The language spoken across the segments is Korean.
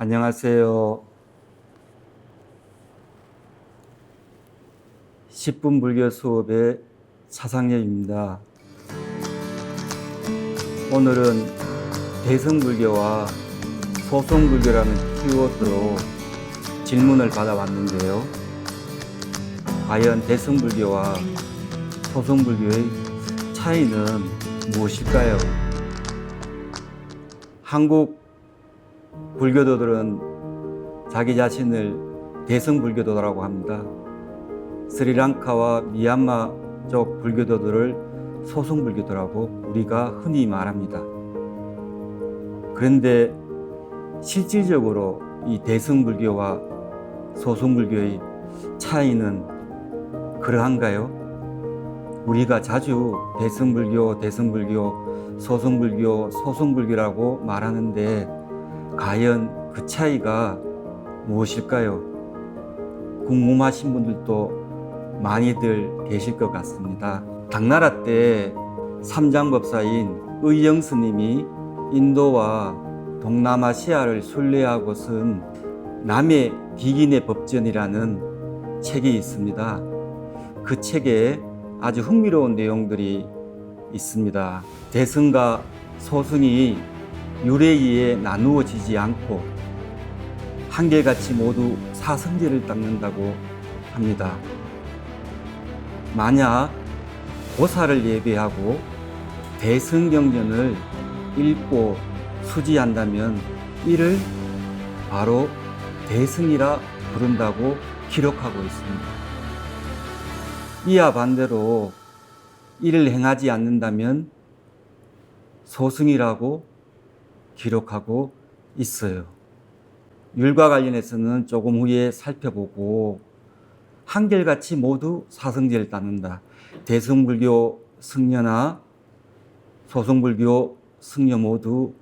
안녕하세요. 10분 불교 수업의 차상렬입니다. 오늘은 대승불교와 소승불교라는 키워드로 질문을 받아왔는데요. 과연 대승불교와 소승불교의 차이는 무엇일까요? 한국 불교도들은 자기 자신을 대승불교도라고 합니다. 스리랑카와 미얀마 쪽 불교도들을 소승불교도라고 우리가 흔히 말합니다. 그런데 실질적으로 이 대승불교와 소승불교의 차이는 그러한가요? 우리가 자주 대승불교, 소승불교, 소승불교라고 말하는데 과연 그 차이가 무엇일까요? 궁금하신 분들도 많이들 계실 것 같습니다. 당나라 때 삼장법사인 의정스님이 인도와 동남아시아를 순례하고 쓴 남의 비긴의 법전이라는 책이 있습니다. 그 책에 아주 흥미로운 내용들이 있습니다. 대승과 소승이 유래이에 나누어지지 않고 한결같이 모두 사성제를 닦는다고 합니다. 만약 보살을 예배하고 대승경전을 읽고 수지한다면 이를 바로 대승이라 부른다고 기록하고 있습니다. 이와 반대로 이를 행하지 않는다면 소승이라고 기록하고 있어요. 율과 관련해서는 조금 후에 살펴보고 한결같이 모두 사성제를 따른다. 대승불교 승려나 소승불교 승려 모두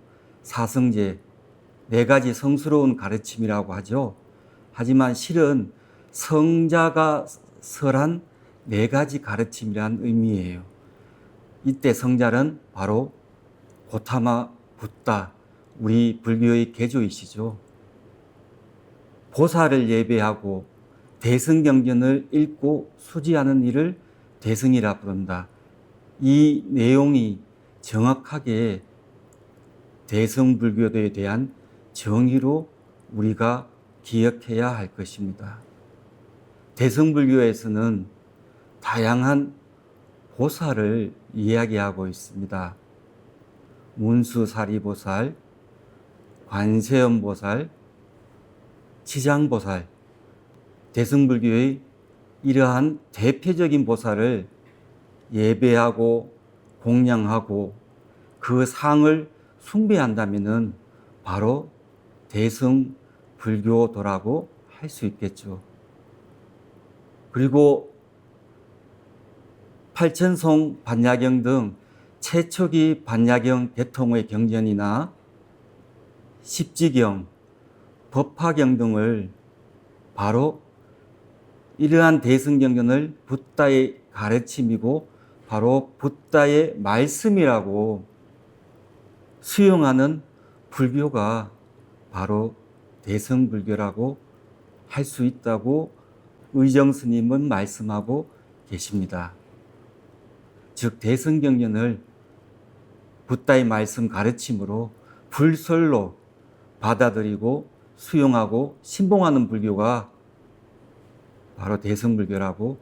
사성제, 네 가지 성스러운 가르침이라고 하죠. 하지만 실은 성자가 설한 네 가지 가르침이란 의미예요. 이때 성자는 바로 고타마 붓다, 우리 불교의 개조이시죠. 보살을 예배하고 대승경전을 읽고 수지하는 일을 대승이라 부른다. 이 내용이 정확하게 대승불교도에 대한 정의로 우리가 기억해야 할 것입니다. 대승불교에서는 다양한 보살을 이야기하고 있습니다. 문수사리보살, 관세음보살, 치장보살, 대승불교의 이러한 대표적인 보살을 예배하고 공양하고 그 상을 숭배한다면 바로 대승불교도라고 할 수 있겠죠. 그리고 팔천송 반야경 등 최초기 반야경 대통의 경전이나 십지경, 법화경 등을 바로 이러한 대승경전을 붓다의 가르침이고 바로 붓다의 말씀이라고 수용하는 불교가 바로 대승불교라고 할 수 있다고 의정스님은 말씀하고 계십니다. 즉 대승경전을 붓다의 말씀 가르침으로 불설로 받아들이고 수용하고 신봉하는 불교가 바로 대승불교라고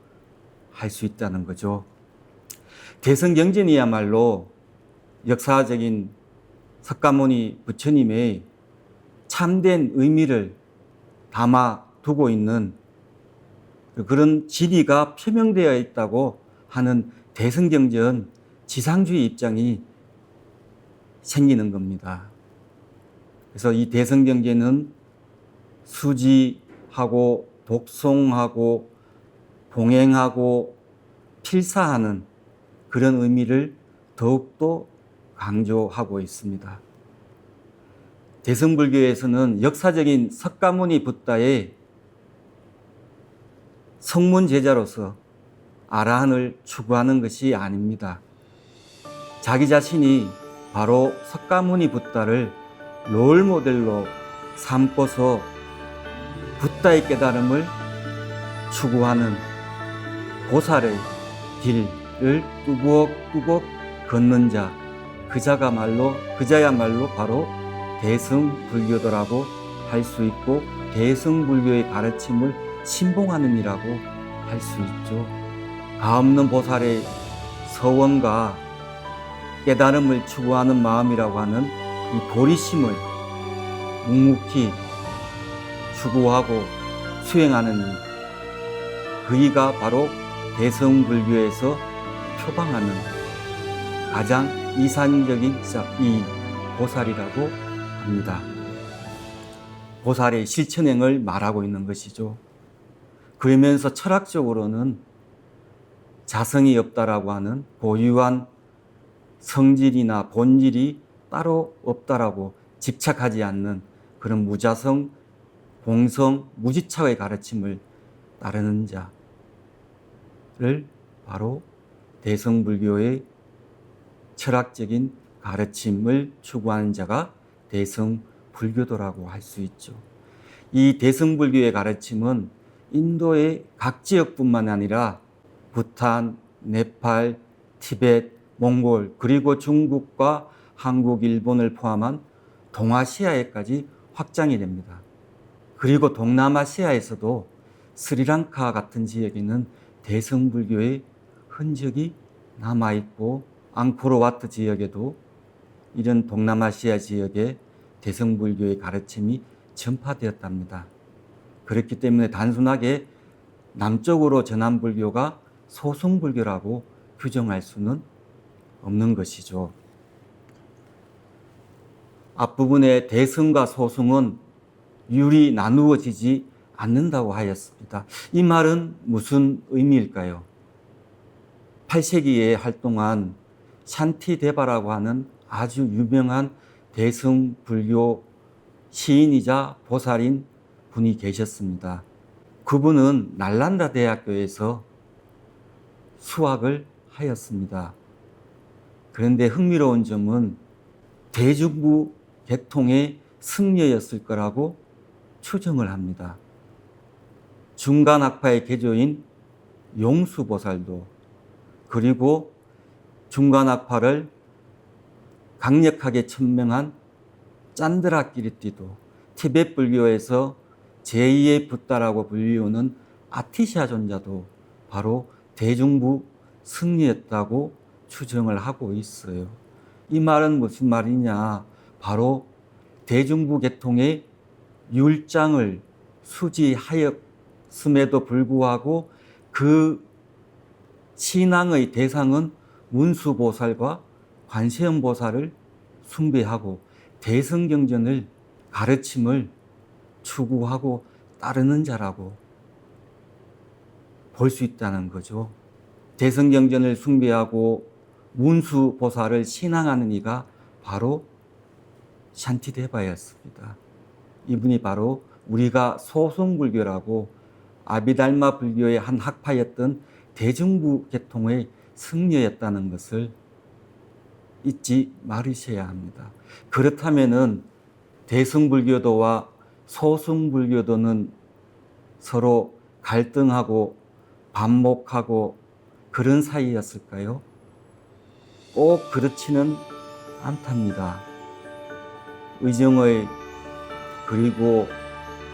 할 수 있다는 거죠. 대승경전이야말로 역사적인 석가모니 부처님의 참된 의미를 담아두고 있는 그런 진리가 표명되어 있다고 하는 대승경전 지상주의 입장이 생기는 겁니다. 그래서 이 대승경전은 수지하고 독송하고 봉행하고 필사하는 그런 의미를 더욱더 강조하고 있습니다. 대승불교에서는 역사적인 석가모니 붓다의 성문 제자로서 아라한을 추구하는 것이 아닙니다. 자기 자신이 바로 석가모니 붓다를 롤모델로 삼고서 붓다의 깨달음을 추구하는 보살의 길을 뚜벅뚜벅 걷는 자, 그자야말로 바로 대승불교도라고 할 수 있고 대승불교의 가르침을 신봉하는 이라고 할 수 있죠. 가없는 보살의 서원과 깨달음을 추구하는 마음이라고 하는 이 보리심을 묵묵히 추구하고 수행하는 이, 그 이가 바로 대승불교에서 표방하는 가장 이상적인 이 보살이라고 합니다. 보살의 실천행을 말하고 있는 것이죠. 그러면서 철학적으로는 자성이 없다라고 하는 고유한 성질이나 본질이 따로 없다라고 집착하지 않는 그런 무자성, 공성, 무지착의 가르침을 따르는 자를 바로 대승불교의 철학적인 가르침을 추구하는 자가 대승불교도라고 할 수 있죠. 이 대승불교의 가르침은 인도의 각 지역뿐만 아니라 부탄, 네팔, 티베트, 몽골, 그리고 중국과 한국, 일본을 포함한 동아시아에까지 확장이 됩니다. 그리고 동남아시아에서도 스리랑카 같은 지역에는 대승불교의 흔적이 남아있고 앙코르와트 지역에도 이런 동남아시아 지역에 대승불교의 가르침이 전파되었답니다. 그렇기 때문에 단순하게 남쪽으로 전한 불교가 소승불교라고 규정할 수는 없는 것이죠. 앞부분에 대승과 소승은 율이 나누어지지 않는다고 하였습니다. 이 말은 무슨 의미일까요? 8세기에 활동한 샨티데바라고 하는 아주 유명한 대승불교 시인이자 보살인 분이 계셨습니다. 그분은 날란다 대학교에서 수학을 하였습니다. 그런데 흥미로운 점은 대중부 계통의 승려였을 거라고 추정을 합니다. 중간학파의 개조인 용수보살도 그리고 중간학파를 강력하게 천명한 짠드라끼리띠도 티베트 불교에서 제2의 붓다라고 불리우는 아티시아 존자도 바로 대중부 승리였다고 추정을 하고 있어요. 이 말은 무슨 말이냐? 바로 대중부 계통의 율장을 수지하였음에도 불구하고 그 신앙의 대상은 문수보살과 관세음보살을 숭배하고 대승경전을 가르침을 추구하고 따르는 자라고 볼 수 있다는 거죠. 대승경전을 숭배하고 문수보살을 신앙하는 이가 바로 샨티데바였습니다. 이분이 바로 우리가 소승불교라고 아비달마 불교의 한 학파였던 대중부 계통의 승려였다는 것을 잊지 말으셔야 합니다. 그렇다면은 대승불교도와 소승불교도는 서로 갈등하고 반목하고 그런 사이였을까요? 꼭 그렇지는 않답니다. 의정의 그리고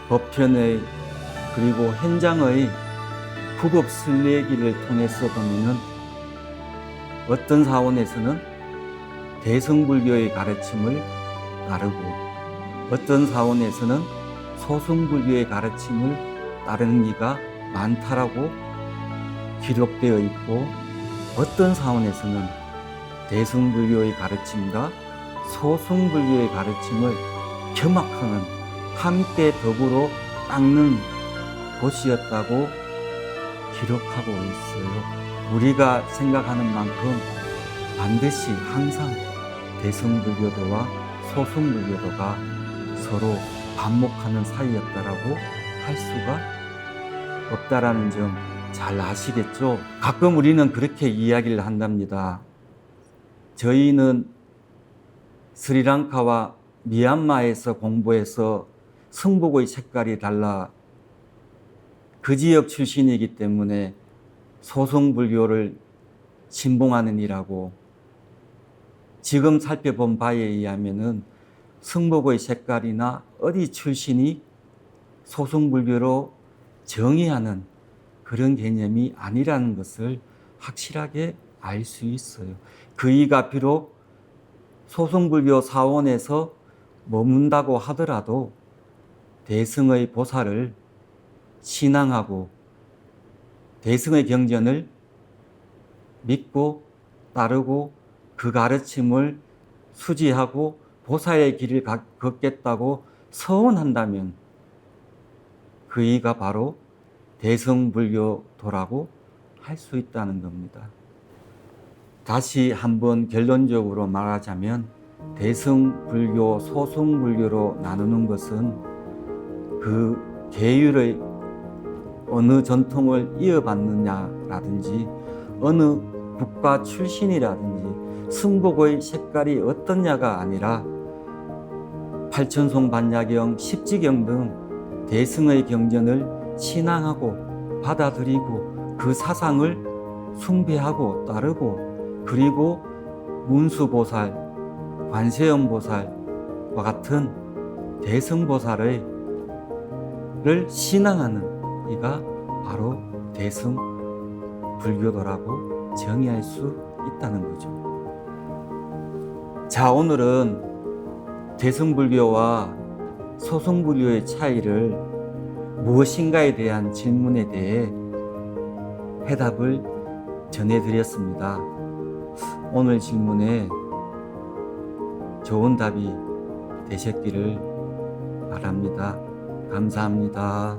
법편의 그리고 현장의 불법 순례기를 통해서 보면은 어떤 사원에서는 대승불교의 가르침을 따르고 어떤 사원에서는 소승불교의 가르침을 따르는 이가 많다라고 기록되어 있고 어떤 사원에서는 대승불교의 가르침과 소승불교의 가르침을 겸합하는 함께 더불어 닦는 곳이었다고 기록하고 있어요. 우리가 생각하는 만큼 반드시 항상 대승불교도와 소승불교도가 서로 반목하는 사이였다라고 할 수가 없다라는 점 잘 아시겠죠? 가끔 우리는 그렇게 이야기를 한답니다. 저희는 스리랑카와 미얀마에서 공부해서 성복의 색깔이 달라 그 지역 출신이기 때문에 소승불교를 신봉하는 이라고, 지금 살펴본 바에 의하면은 성복의 색깔이나 어디 출신이 소승불교로 정의하는 그런 개념이 아니라는 것을 확실하게 알 수 있어요. 그이가 비록 소승불교 사원에서 머문다고 하더라도 대승의 보살을 신앙하고 대승의 경전을 믿고 따르고 그 가르침을 수지하고 보살의 길을 걷겠다고 서원한다면 그이가 바로 대승불교도라고 할 수 있다는 겁니다. 다시 한번 결론적으로 말하자면 대승불교, 소승불교로 나누는 것은 그 계율의 어느 전통을 이어받느냐라든지 어느 국가 출신이라든지 승복의 색깔이 어떠냐가 아니라 팔천송 반야경, 십지경 등 대승의 경전을 신앙하고 받아들이고 그 사상을 숭배하고 따르고, 그리고 문수보살, 관세음보살과 같은 대승보살을 신앙하는 이가 바로 대승불교도라고 정의할 수 있다는 거죠. 자, 오늘은 대승불교와 소승불교의 차이를 무엇인가에 대한 질문에 대해 해답을 전해드렸습니다. 오늘 질문에 좋은 답이 되셨기를 바랍니다. 감사합니다.